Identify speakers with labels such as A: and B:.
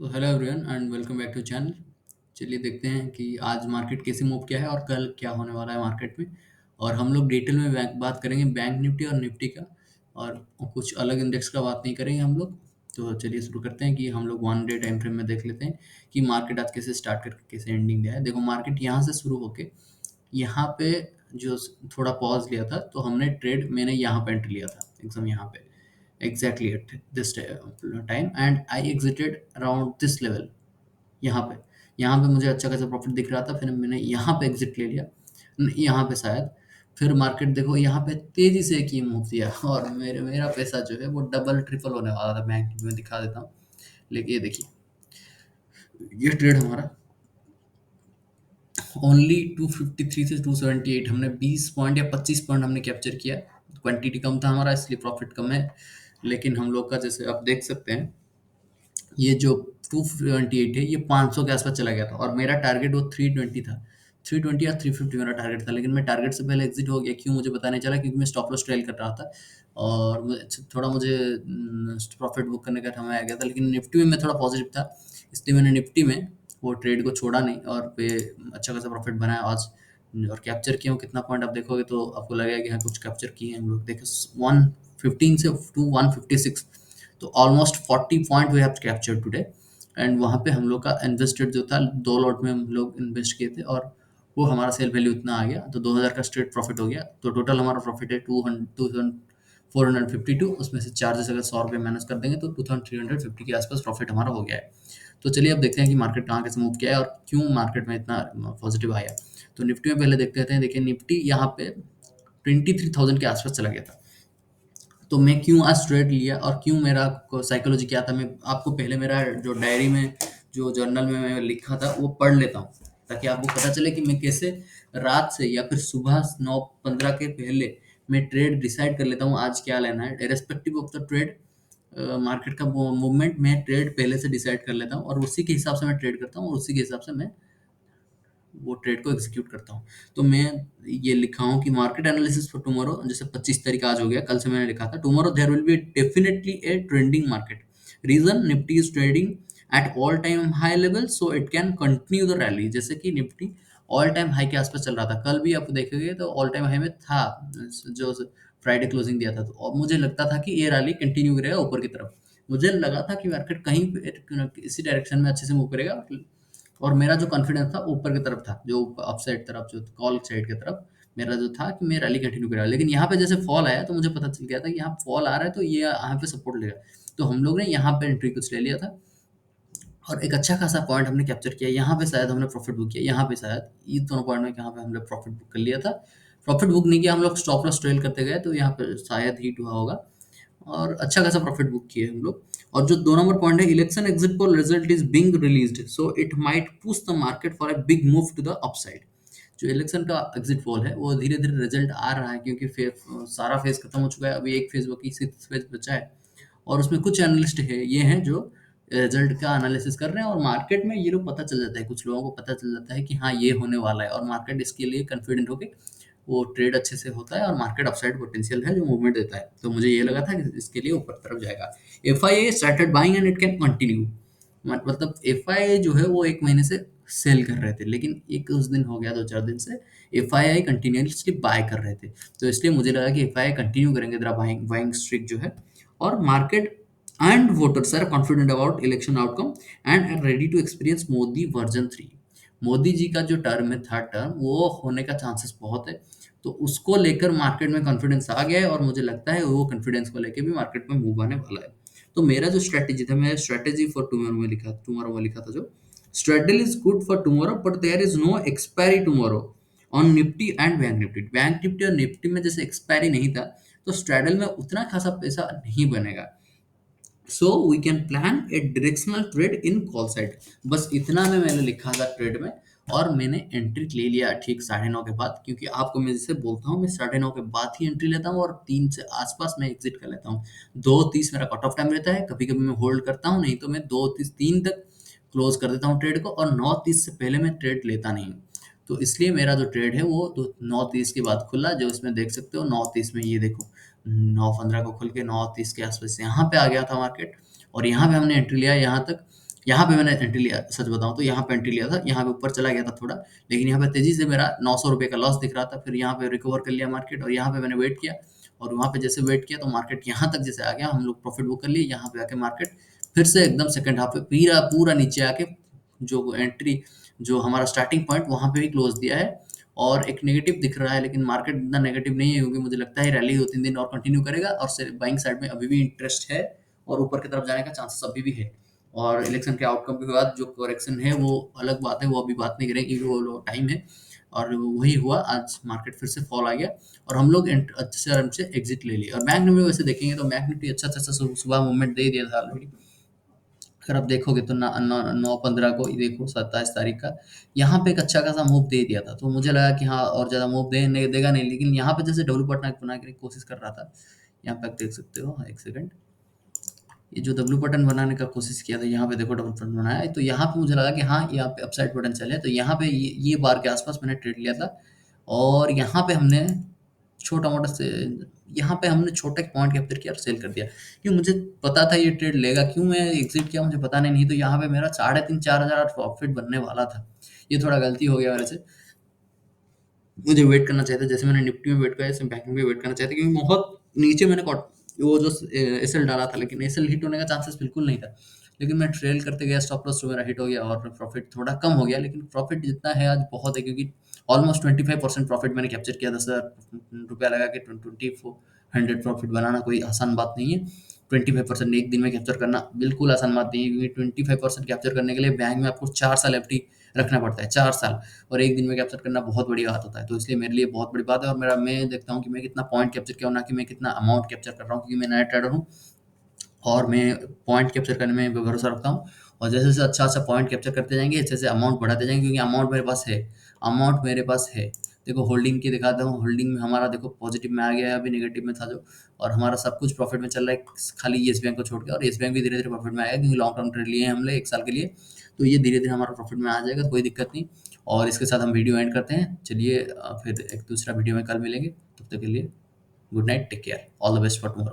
A: तो hello everyone and welcome back to channel. चलिए देखते हैं कि आज मार्केट कैसे मूव किया है और कल क्या होने वाला है मार्केट में। और हम लोग डिटेल में बात करेंगे बैंक निफ्टी और निफ्टी का। और कुछ अलग इंडेक्स का बात नहीं करेंगे हम लोग। तो चलिए शुरू करते हैं कि हम लोग वन डे टाइम फ्रेम में देख लेते हैं कि मार्केट आज कैसे स्टार्ट करके कैसे एंडिंग दिया है। देखो मार्केट यहाँ से शुरू होके यहाँ पे जो थोड़ा पॉज लिया था, तो हमने ट्रेड मैंने यहाँ पे एंट्री लिया था एकदम यहाँ पे exactly at this time and I exited around this level। यहाँ पे मुझे अच्छा खासा प्रॉफिट दिख रहा था, फिर मैंने यहाँ पे एग्जिट ले लिया। यहाँ पे शायद फिर मार्केट देखो यहाँ पे तेजी से एक ही मूव दिया और मेरा पैसा जो है वो डबल ट्रिपल होने वाला था। बैंक में दिखा देता हूँ, लेकिन ये देखिए ये ट्रेड हमारा ओनली 253 से 278, हमने 20 पॉइंट या 25 पॉइंट हमने कैप्चर किया। क्वांटिटी कम था हमारा इसलिए प्रॉफिट कम है, लेकिन हम लोग का जैसे आप देख सकते हैं ये जो 228 है ये 500 के आसपास चला गया था और मेरा टारगेट वो 320 था। 320 या 350 मेरा टारगेट था, लेकिन मैं टारगेट से पहले एग्जिट हो गया। क्यों मुझे पता नहीं चला, क्योंकि मैं स्टॉप लॉस ट्रेल कर रहा था और थोड़ा मुझे प्रॉफिट बुक करने का समय आ गया था। लेकिन निफ्टी में मैं थोड़ा पॉजिटिव था, इसलिए मैंने निफ्टी में वो ट्रेड को छोड़ा नहीं और पे अच्छा खासा प्रॉफिट बनाया आज। और कैप्चर किया हूँ कितना पॉइंट आप देखोगे तो आपको लगेगा कि हाँ कुछ कैप्चर किए हैं हम लोग। देखो 115 से टू 156, तो almost 40 point we have captured today. And वहाँ पे हम लोग का इन्वेस्टेड जो था 2 लॉट में हम लोग इन्वेस्ट किए थे और वो हमारा सेल वैल्यू इतना आ गया, तो 2000 का स्ट्रेट प्रॉफिट हो गया। तो टोटल हमारा प्रॉफिट है 2452, उसमें से चार्जेस अगर 100 रुपये माइनस कर देंगे तो 2350 के आसपास प्रॉफिट हमारा हो गया है। तो चलिए अब देखते हैं कि मार्केट कहाँ कैसे मूव किया है और क्यों मार्केट में इतना पॉजिटिव आया। तो निफ्टी में पहले देखते हैं। देखिए निफ्टी यहाँ पे 23,000 के आसपास चला गया था। तो मैं क्यों आज ट्रेड लिया और क्यों मेरा साइकोलॉजी क्या था, मैं आपको पहले मेरा जो डायरी में जो जर्नल में मैं लिखा था वो पढ़ लेता हूँ, ताकि आपको पता चले कि मैं कैसे रात से या फिर सुबह 9:15 के पहले मैं ट्रेड डिसाइड कर लेता हूँ आज क्या लेना है। Irrespective of the trade market का मूवमेंट मैं ट्रेड पहले से डिसाइड कर लेता हूँ और उसी के हिसाब से मैं ट्रेड करता हूँ और उसी के हिसाब से मैं वो ट्रेड को एग्जीक्यूट करता हूँ। तो मैं ये लिखा हूँ कि मार्केट एनालिसिस फॉर टुमारो, जैसे 25 तारीख आज हो गया, कल से मैंने लिखा था tomorrow there will be definitely a trending market. Reason Nifty is trading at all time high level so it can continue the rally. जैसे कि निफ्टी ऑल टाइम हाई के आसपास चल रहा था, कल भी आप देखेंगे तो ऑल टाइम हाई में था जो फ्राइडे क्लोजिंग दिया था। तो और मुझे लगता था कि ये रैली कंटिन्यू करेगा ऊपर की तरफ। मुझे लगा था कि मार्केट कहीं पे इसी डायरेक्शन में अच्छे से मूव करेगा और मेरा जो कॉन्फिडेंस था ऊपर की तरफ था, जो अपसाइड तरफ जो कॉल साइड की तरफ मेरा जो था कि मैं रैली कंटिन्यू करेगा। लेकिन यहाँ पे जैसे फॉल आया तो मुझे पता चल गया था कि यहाँ फॉल आ रहा है तो ये यहाँ पे सपोर्ट लेगा। तो हम लोग ने यहाँ पे एंट्री कुछ ले लिया था और एक अच्छा खासा पॉइंट हमने कैप्चर किया। यहाँ पे शायद हमने प्रॉफिट बुक किया, यहाँ पे शायद ये दोनों पॉइंट में यहाँ पे हमने प्रॉफिट बुक कर लिया था। प्रॉफिट बुक नहीं किया, हम लोग स्टॉप लॉस ट्रेल करते गए तो यहाँ पे शायद हिट हुआ होगा और अच्छा खासा प्रॉफिट बुक किए हम लोग। और जो 2 नंबर पॉइंट है, election exit poll result is being released so it might push the market for a big move to the upside. जो इलेक्शन का एग्जिट पोल है वो धीरे-धीरे रिजल्ट आ रहा है, क्योंकि सारा फेज़ खत्म हो चुका है, अभी एक फेज़ बाकी 6th फेज़ बचा है। और उसमें कुछ एनालिस्ट है ये हैं जो रिजल्ट का एनालिसिस कर रहे हैं और मार्केट में ये लोग पता चल जाता है, कुछ लोगों को पता चल जाता है कि हाँ ये होने वाला है और मार्केट इसके लिए कॉन्फिडेंट होके वो ट्रेड अच्छे से होता है और मार्केट अपसाइड पोटेंशियल है जो मूवमेंट देता है। तो मुझे ये लगा था कि इसके लिए ऊपर तरफ जाएगा। FIA started buying and it can continue. मतलब एफआईए जो है वो 1 महीने से सेल कर रहे थे, लेकिन एक उस दिन हो गया 2-4 दिन से एफआईआई कंटिन्यूअसली बाय कर रहे थे। तो इसलिए मुझे लगा कि एफआईआई कंटिन्यू करेंगे तेरा बाइंग बाइंग स्ट्रिक जो है। और market and voters are confident about election outcome and are ready to experience Modi version 3। Modi ji का जो टर्म है, थर्ड टर्म, वो होने का चांसेस बहुत है। तो उसको लेकर मार्केट में कॉन्फिडेंस आ गया है और मुझे लगता है वो कॉन्फिडेंस को लेके भी मार्केट में मूव आने वाला है। तो मेरा जो स्ट्रैटेजी था, मैं स्ट्रैटेजी फॉर टुमारो में लिखा था जो strategy is good for tomorrow but there is no expiry tomorrow on Nifty and bank Nifty. Bank Nifty और निफ्टी में जैसे एक्सपायरी नहीं था, तो स्ट्रैडल में उतना खासा पैसा नहीं बनेगा। So we can plan a directional trade in call side. बस इतना में मैंने लिखा था ट्रेड में और मैंने एंट्री ले लिया ठीक 9:30 के बाद, क्योंकि आपको मैं जैसे बोलता हूँ मैं 9:30 के बाद ही एंट्री लेता हूँ और 3 से आसपास मैं एग्जिट कर लेता हूँ। 2:30 मेरा कट ऑफ टाइम रहता है, कभी कभी मैं होल्ड करता हूँ, नहीं तो मैं 2:30 3 तक क्लोज कर देता हूँ ट्रेड को और 9:30 से पहले मैं ट्रेड लेता नहीं हूँ। तो इसलिए मेरा जो ट्रेड है वो तो 9:30 के बाद खुला, जो इसमें देख सकते हो 9:30 में ये देखो 9:15 को खुल के 9:30 के आसपास यहाँ पे आ गया था मार्केट और यहाँ पे हमने एंट्री लिया यहाँ तक यहाँ पे मैंने एंट्री लिया, सच बताऊँ तो यहाँ पे एंट्री लिया था, यहाँ पे ऊपर चला गया था थोड़ा, लेकिन यहाँ पे तेज़ी से मेरा ₹900 का लॉस दिख रहा था, फिर यहाँ पे रिकवर कर लिया मार्केट और यहाँ पे मैंने वेट किया और वहाँ पे जैसे वेट किया तो मार्केट यहाँ तक जैसे आ गया, हम लोग प्रॉफिट बुक कर लिए, यहाँ पे आके मार्केट फिर से एकदम सेकंड हाफ पे पूरा पूरा नीचे आके जो एंट्री जो हमारा स्टार्टिंग पॉइंट वहाँ पे भी क्लोज़ दिया है और एक नेगेटिव दिख रहा है, लेकिन मार्केट इतना नेगेटिव नहीं है क्योंकि मुझे लगता है रैली 2-3 दिन और कंटिन्यू करेगा और से बाइंग साइड में अभी भी इंटरेस्ट है और ऊपर की तरफ जाने का चांसेस अभी भी है। और इलेक्शन के आउटकम के बाद जो करेक्शन है वो अलग बात है, वो अभी बात नहीं करेंगे क्योंकि वो टाइम है और वही हुआ, आज मार्केट फिर से फॉल आ गया और हम लोग अच्छे से आराम से एग्जिट ले लिए। और बैंक निफ्टी वैसे देखेंगे तो बैंक निफ्टी अच्छा अच्छा सुबह मूवमेंट दे दिया था ऑलरेडी। अगर आप देखोगे तो 9-15 को ही देखो, 27 तारीख का यहाँ पे एक अच्छा खासा मूव दे दिया था, तो मुझे लगा कि हाँ और ज़्यादा मूव देगा नहीं, लेकिन यहाँ पे जैसे डब्ल्यू पटना बनाने की कोशिश कर रहा था, यहाँ पे आप देख सकते हो, एक सेकंड, ये जो डब्ल्यू बटन बनाने का कोशिश किया था, यहाँ पे देखो डब्ल्यू बटन बनाया है, तो यहाँ पे मुझे लगा कि हाँ यहाँ पे अपसाइड बटन चले, तो यहाँ पे ये बार के आसपास मैंने ट्रेड लिया था और यहाँ पे हमने छोटा मोटा से यहाँ पे हमने छोटा एक पॉइंट कैप्चर किया और सेल कर दिया, क्यों मुझे पता था ये ट्रेड लेगा, क्यों मैं एग्जिट किया मुझे पता नहीं, तो यहाँ पे मेरा 3,500-4,000 प्रॉफिट बनने वाला था। ये थोड़ा गलती हो गया मेरे से, मुझे वेट करना चाहिए था, जैसे मैंने निफ्टी में वेट किया ऐसे बैंक में भी वेट करना चाहिए था, क्योंकि बहुत नीचे मैंने वो जो एसएल डाला था, लेकिन एसएल हिट होने का चांसेस बिल्कुल नहीं था, लेकिन मैं ट्रेल करते गया, स्टॉप लॉस तो मेरा हिट हो गया और प्रॉफिट थोड़ा कम हो गया, लेकिन प्रॉफिट जितना है आज बहुत है, क्योंकि ऑलमोस्ट 25% प्रॉफिट मैंने कैप्चर किया, 10,000 रुपया लगा के 2400 प्रॉफिट बनाना कोई आसान बात नहीं है। 25% एक दिन में कैप्चर करना बिल्कुल आसान बात नहीं है, क्योंकि 25% कैप्चर करने के लिए बैंक में आपको 4 साल एफडी रखना पड़ता है, 4 साल, और एक दिन में कैप्चर करना बहुत बड़ी बात होता है, तो इसलिए मेरे लिए बहुत बड़ी बात है और मेरा मैं देखता हूँ कि मैं कितना पॉइंट कैप्चर किया हूँ, ना कि मैं कितना अमाउंट कैप्चर कर रहा हूँ, क्योंकि मैं नया ट्रेडर हूँ और मैं पॉइंट कैप्चर करने में भरोसा रखता हूँ और जैसे-जैसे अच्छा-अच्छा पॉइंट कैप्चर करते जाएँगे, अच्छे-अच्छे अमाउंट बढ़ाते जाएँगे, क्योंकि अमाउंट मेरे पास है। देखो होल्डिंग की दिखाता हूँ, होल्डिंग में हमारा देखो पॉजिटिव में आ गया है, अभी नेगेटिव में था जो, और हमारा सब कुछ प्रॉफिट में चल रहा है, खाली येस बैंक को छोड़ के, और येस बैंक भी धीरे-धीरे प्रॉफिट में आएगा, क्योंकि लॉन्ग टर्म ट्रेड लिए हैं हमने 1 साल के लिए, तो ये धीरे-धीरे हमारा प्रॉफिट में आ जाएगा, कोई दिक्कत नहीं। और इसके साथ हम वीडियो एंड करते हैं। चलिए फिर एक दूसरा वीडियो में कल मिलेंगे, तब तक के लिए good night, take care, all the best for tomorrow.